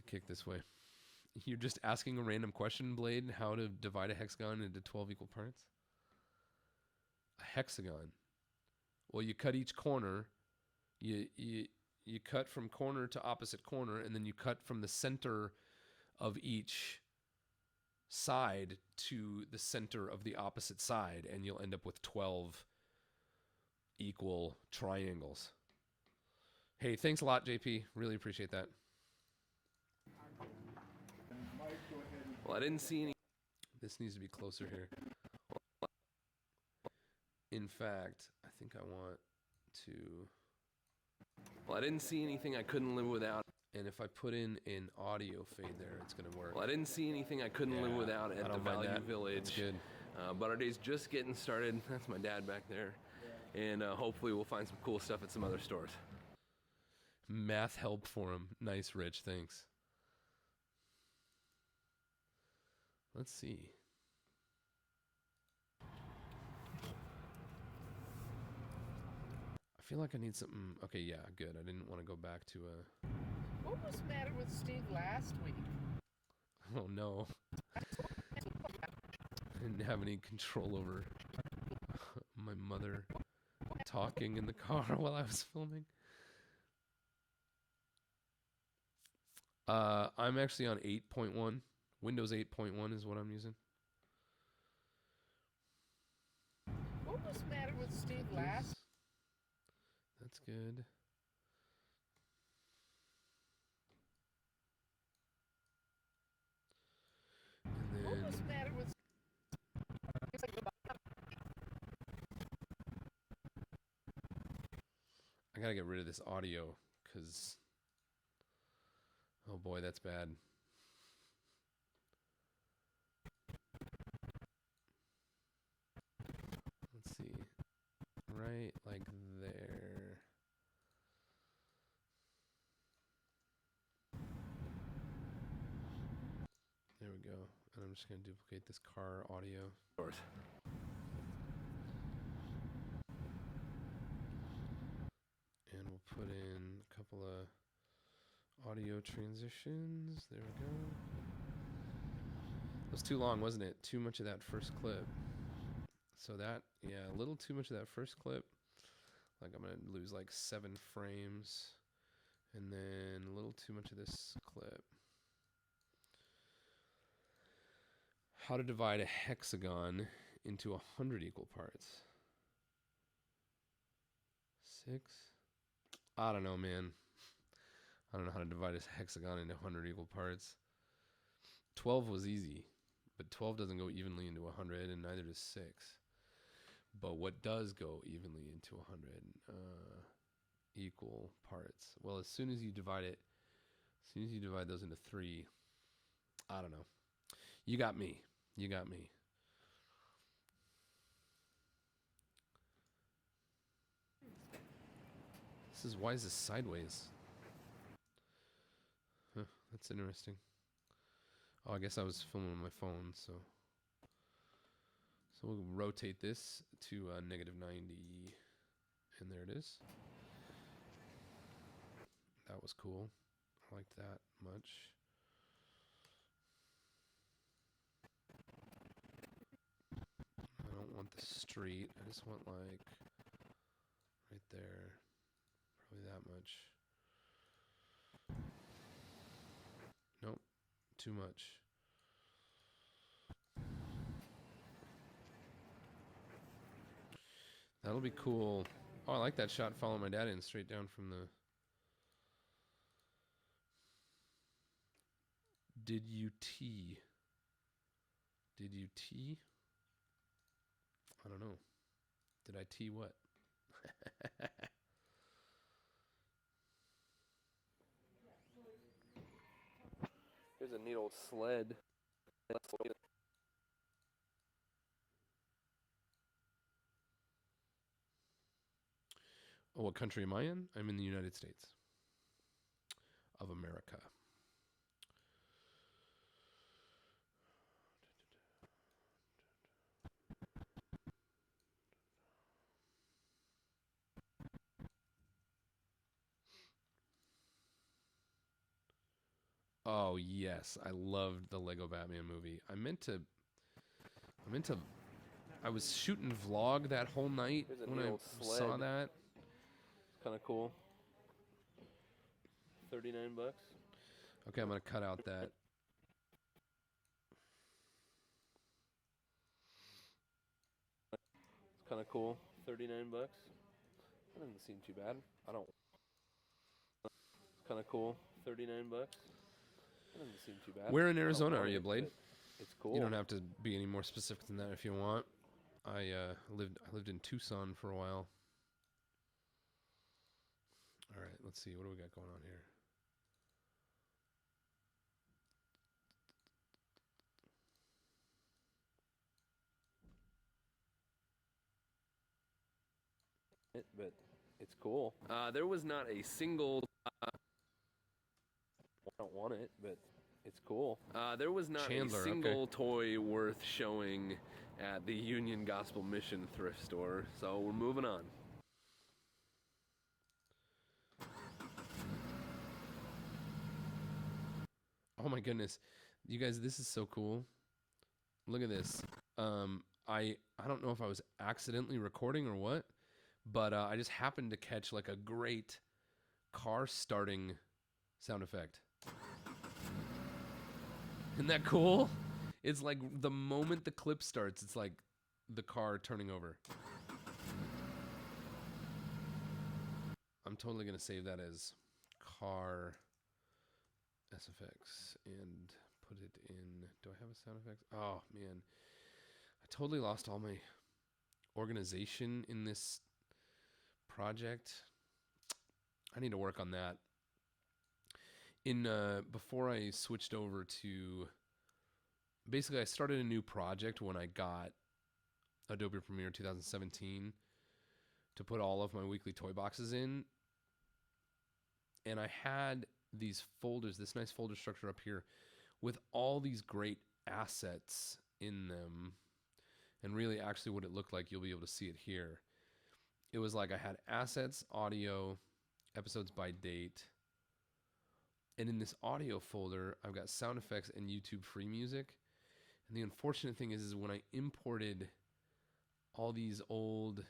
kick this way. You're just asking a random question, Blade, how to divide a hexagon into 12 equal parts? A hexagon. Well, you cut each corner. You cut from corner to opposite corner, and then you cut from the center of each side to the center of the opposite side, and you'll end up with 12 equal triangles. Hey, thanks a lot, JP. Really appreciate that. Well, I didn't see any. This needs to be closer here. In fact, I think I want to... Well, I didn't see anything I couldn't live without. And if I put in an audio fade there, it's going to work. Well, I didn't see anything I couldn't live without at the Value Village. That's good. But our day's just getting started. That's my dad back there. And hopefully we'll find some cool stuff at some other stores. Math help for him. Nice, Rich. Thanks. Let's see. I feel like I need something. Okay, yeah, good. I didn't want to go back to a... What was the matter with Steve last week? Oh, no. I didn't have any control over my mother talking in the car while I was filming. I'm actually on 8.1. Windows 8.1 is what I'm using. What was the matter with Steve last? That's good. And What was then the matter with? I gotta get rid of this audio because, oh boy, that's bad. Let's see. Right like there. There we go. And I'm just going to duplicate this car audio. And we'll put in a couple of audio transitions. There we go. It was too long, wasn't it? Too much of that first clip. So that, yeah, a little too much of that first clip. Like I'm going to lose like 7 frames. And then a little too much of this clip. How to divide a hexagon into 100 equal parts. 6? I don't know, man. I don't know how to divide a hexagon into 100 equal parts. 12 was easy, but 12 doesn't go evenly into 100, and neither does 6. But what does go evenly into 100 equal parts? Well, as soon as you divide those into 3, I don't know. You got me. You got me. Why is this sideways? Huh, that's interesting. Oh, I guess I was filming on my phone, so we'll rotate this to -90, and there it is. That was cool. I liked that much. I don't want the street. I just want like right there. Probably that much. Nope. Too much. That'll be cool. Oh, I like that shot following my dad in straight down from the... Did you tee? Did you tee? I don't know. Did I tee what? Here's a neat old sled. Oh, what country am I in? I'm in the United States of America. Oh yes, I loved the Lego Batman movie. I was shooting vlog that whole night when I saw that. It's kind of cool. 39 bucks. Okay, I'm gonna cut out that. It's kind of cool. 39 bucks. That doesn't seem too bad. I don't. It's kind of cool. 39 bucks. That doesn't seem too bad. Where in Arizona are you, Blade? It's cool. You don't have to be any more specific than that if you want. I lived in Tucson for a while. All right, let's see. What do we got going on here? But it's cool. There was not a single. I don't want it, but it's cool. There was not Chandler, a single toy worth showing at the Union Gospel Mission thrift store, so we're moving on. Oh my goodness, you guys, this is so cool. Look at this. I don't know if I was accidentally recording or what, but I just happened to catch like a great car starting sound effect. Isn't that cool? It's like the moment the clip starts, it's like the car turning over. I'm totally gonna save that as car SFX and put it in. Do I have a sound effects? Oh man, I totally lost all my organization in this project. I need to work on that. Before I switched over to, basically I started a new project when I got Adobe Premiere 2017 to put all of my weekly toy boxes in, and I had these folders, this nice folder structure up here with all these great assets in them. And really actually what it looked like, you'll be able to see it here. It was like I had assets, audio, episodes by date. And in this audio folder, I've got sound effects and YouTube free music. And the unfortunate thing is when I imported all these old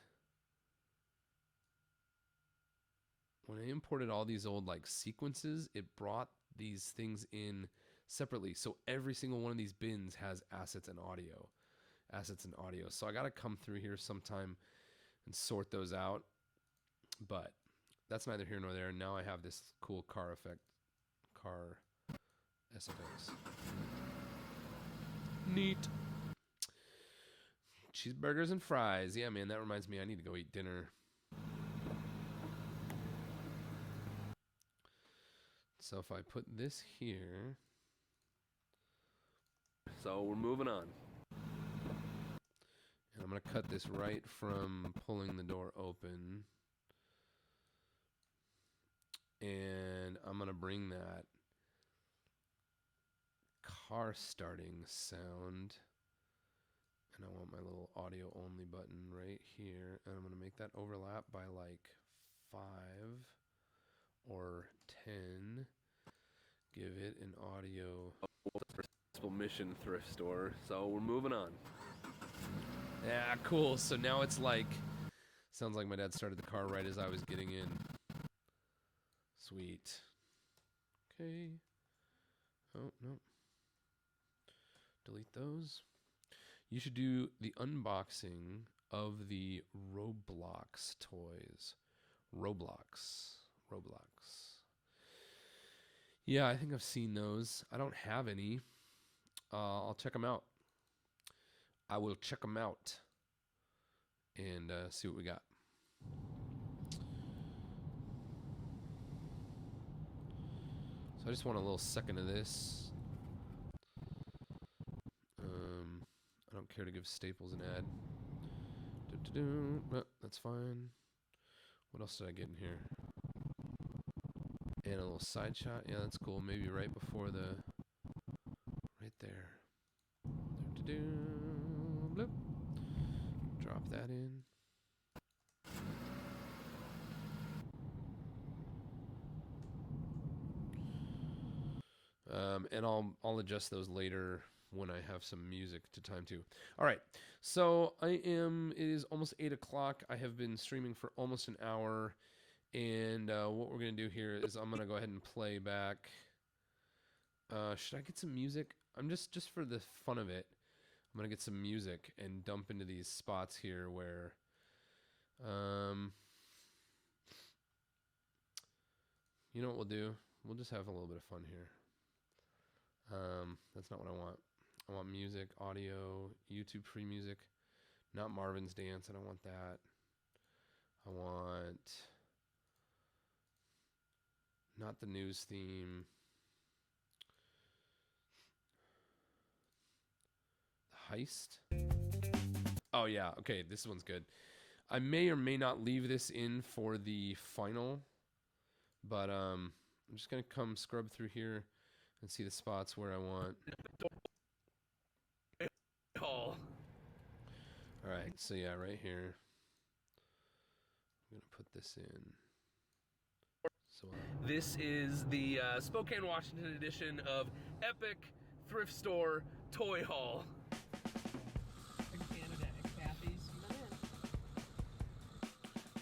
like sequences, it brought these things in separately. So every single one of these bins has assets and audio. So I got to come through here sometime and sort those out. But that's neither here nor there. Now I have this cool car SFX. Neat. Cheeseburgers and fries. Yeah, man, that reminds me I need to go eat dinner. So if I put this here. So we're moving on. And I'm going to cut this right from pulling the door open. And I'm going to bring that car starting sound. And I want my little audio only button right here. And I'm going to make that overlap by like 5 or 10. Give it an audio. Mission thrift store, so we're moving on. Yeah, cool. So now it's like, sounds like my dad started the car right as I was getting in. Sweet. Okay. Oh, no. Delete those. You should do the unboxing of the Roblox toys. Roblox. Yeah, I think I've seen those. I don't have any. I'll check them out. I will check them out and see what we got. So I just want a little second of this. I don't care to give Staples an ad. That's fine. What else did I get in here? And a little side shot. Yeah, that's cool. Maybe right before the... Right there. Bloop. Drop that in. And I'll adjust those later when I have some music to time to. All right, so it is almost 8 o'clock. I have been streaming for almost an hour, and what we're gonna do here is I'm gonna go ahead and play back. Should I get some music? I'm just for the fun of it, I'm gonna get some music and dump into these spots here where, you know what we'll do? We'll just have a little bit of fun here. That's not what I want. I want music, audio, YouTube free music, not Marvin's Dance. I don't want that. I want not the news theme. The heist. Oh yeah, okay, this one's good. I may or may not leave this in for the final, but I'm just gonna come scrub through here and see the spots where I want. All right, so yeah, right here. I'm gonna put this in. So This is the Spokane, Washington edition of Epic Thrift Store Toy Haul.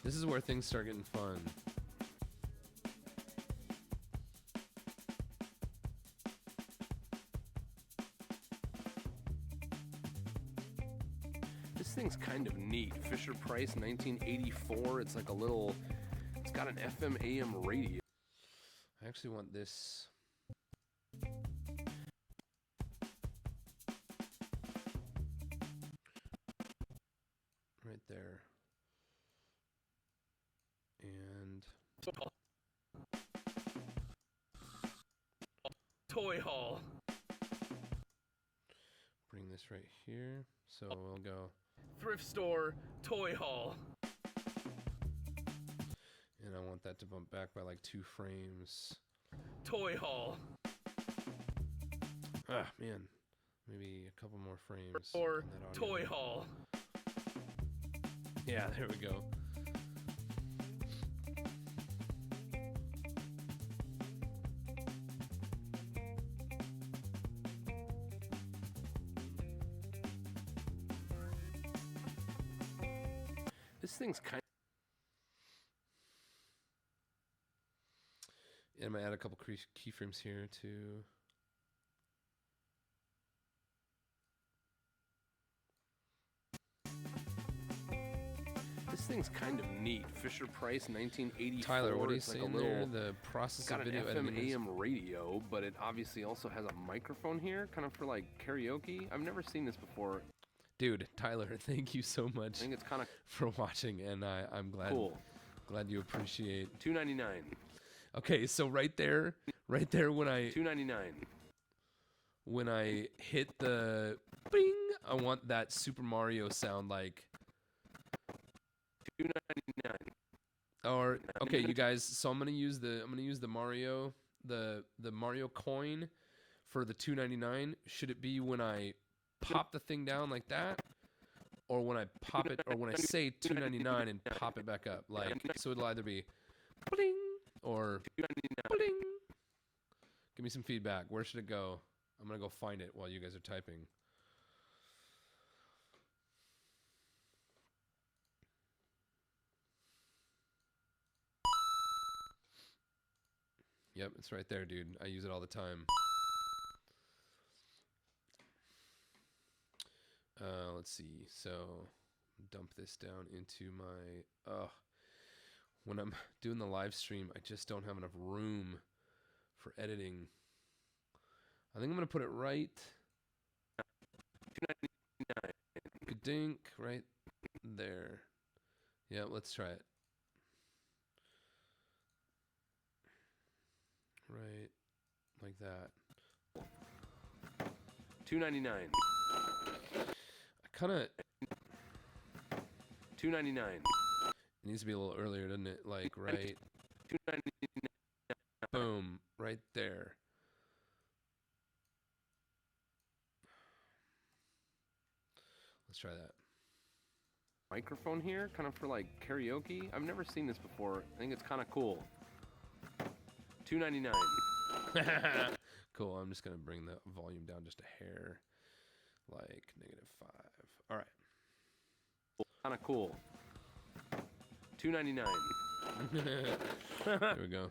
this is where things start getting fun. This thing's kind of neat. Fisher Price 1984. It's like a little, it's got an FM AM radio. I actually want this. Right there. And Toy Haul. bring this right here. So we'll go. Thrift Store Toy Haul. And I want that to bump back by like 2 frames. Toy Haul. Ah, man. Maybe a couple more frames. Or on that audio. Toy Haul. Yeah, there we go. This thing's kind of... And I'm going to add a couple keyframes here too. This thing's kind of neat. Fisher Price 1984. Tyler, what are you saying like there? The process got of an video FM editing is- AM radio, but it obviously also has a microphone here, kind of for like karaoke. I've never seen this before. Dude, Tyler, thank you so I much think it's kind of for watching, and I'm glad cool. glad you appreciate. $2.99. Okay, so right there when $2.99. when I hit the bing, I want that Super Mario sound like. $2.99. Or okay, you guys. So I'm gonna use the Mario the Mario coin for the $2.99. Should it be when I pop the thing down like that, or when I pop it, or when I say $2.99 and pop it back up? Like, so it'll either be bling or bling. Give me some feedback. Where should it go? I'm gonna go find it while you guys are typing. Yep, it's right there, dude. I use it all the time. let's see. So dump this down into my, when I'm doing the live stream, I just don't have enough room for editing. I think I'm going to put it right. Dink, right there. Yeah, let's try it. Right, like that. $2.99. I kind of. $2.99. It needs to be a little earlier, doesn't it? Like right. $2.99. Boom, right there. Let's try that. Microphone here, kind of for like karaoke. I've never seen this before. I think it's kind of cool. $2.99. Cool. I'm just gonna bring the volume down just a hair, like -5. All right. Kind of cool. $2.99. There we go.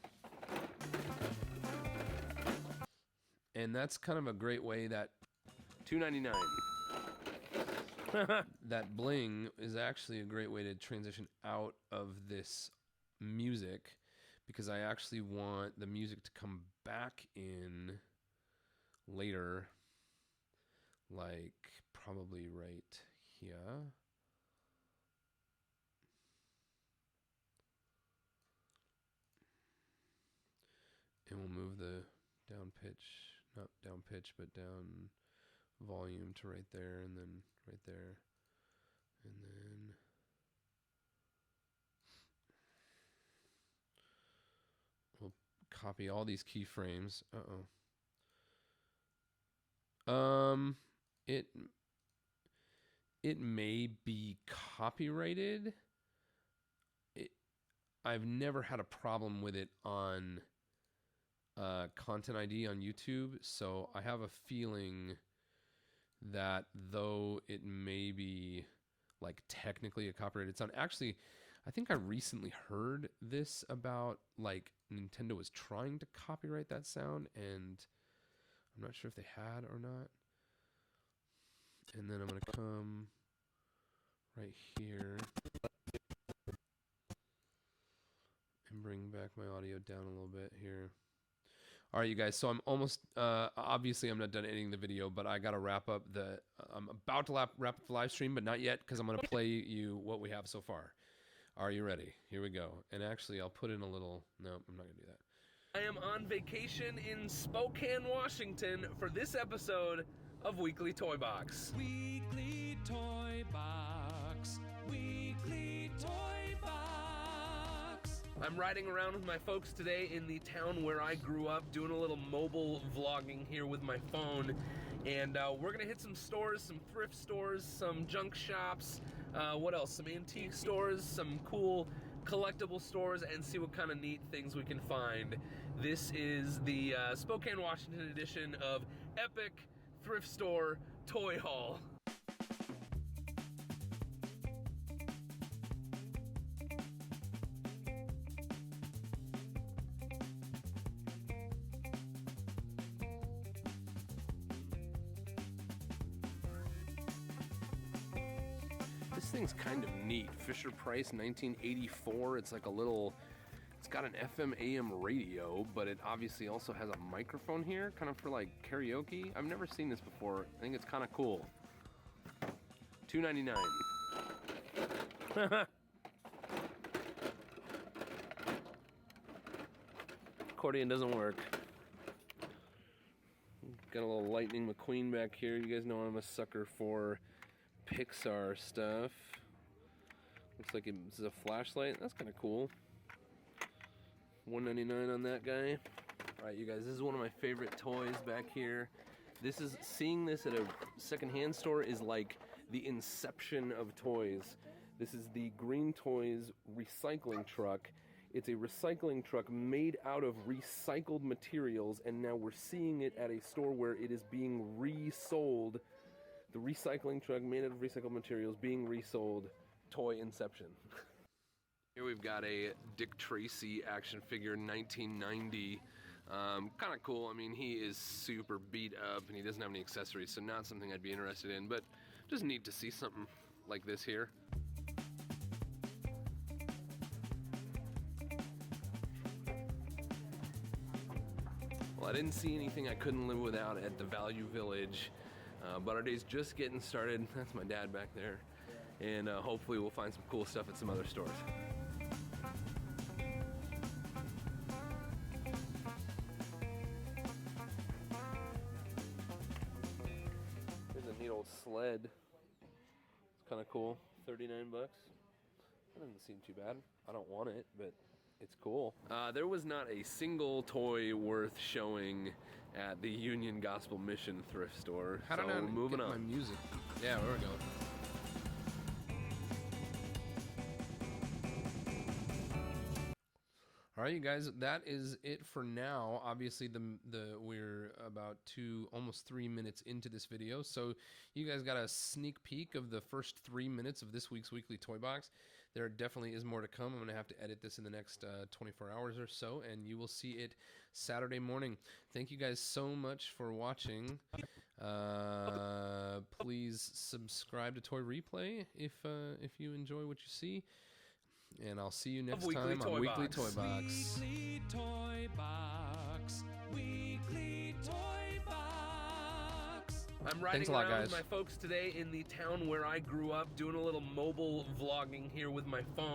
And that's kind of a great way that $2.99. that bling is actually a great way to transition out of this music, because I actually want the music to come back in later, like probably right here. And we'll move the down pitch, not down pitch, but down volume to right there, and then right there, and then we'll copy all these keyframes. It may be copyrighted. I've never had a problem with it on Content ID on YouTube, so I have a feeling that though it may be like technically a copyrighted sound, actually I think I recently heard this about like Nintendo was trying to copyright that sound, and I'm not sure if they had or not. And then I'm gonna come right here and bring back my audio down a little bit here. All right, you guys, so I'm almost, obviously I'm not done editing the video, but I got to wrap up I'm about to wrap up the live stream, but not yet, because I'm going to play you what we have so far. Are you ready? Here we go. And actually, I'll put in a little, no, I'm not going to do that. I am on vacation in Spokane, Washington for this episode of Weekly Toy Box. Weekly Toy Box. Weekly Toy Box. I'm riding around with my folks today in the town where I grew up, doing a little mobile vlogging here with my phone. And we're gonna hit some stores, some thrift stores, some junk shops, what else? Some antique stores, some cool collectible stores, and see what kind of neat things we can find. This is the Spokane, Washington edition of Epic Thrift Store Toy Haul. This thing's kind of neat. Fisher Price 1984. It's like a little, it's got an FM AM radio, but it obviously also has a microphone here, kind of for like karaoke. I've never seen this before. I think it's kind of cool. $2.99. Accordion doesn't work. Got a little Lightning McQueen back here. You guys know I'm a sucker for Pixar stuff. Looks like it's a flashlight. That's kind of cool. $1.99 on that guy. All right, you guys, this is one of my favorite toys back here. This is, seeing this at a secondhand store is like the inception of toys. This is the Green Toys recycling truck. It's a recycling truck made out of recycled materials, and now we're seeing it at a store where it is being resold. The recycling truck made out of recycled materials being resold. Toy inception. Here we've got a Dick Tracy action figure, 1990. Kind of cool. I mean, he is super beat up and he doesn't have any accessories, so not something I'd be interested in, but Just neat to see something like this here. Well, I didn't see anything I couldn't live without at the Value Village, but our day's just getting started. That's my dad back there, and hopefully we'll find some cool stuff at some other stores. Here's a neat old sled. It's kind of cool. 39 bucks. That doesn't seem too bad. I don't want it, but it's cool. There was not a single toy worth showing at the Union Gospel Mission thrift store. How did I we're moving get on. my music? Yeah, there we go. All right, you guys, that is it for now. Obviously, we're about almost 3 minutes into this video, so you guys got a sneak peek of the first 3 minutes of this week's weekly toy box. There definitely is more to come. I'm going to have to edit this in the next 24 hours or so, and you will see it Saturday morning. Thank you guys so much for watching. Please subscribe to Toy Replay if you enjoy what you see. And I'll see you next time on Weekly Toy Box. Weekly Toy Box. Weekly Toy Box. I'm riding Thanks a lot, around guys. with my folks today in the town where I grew up, doing a little mobile vlogging here with my phone.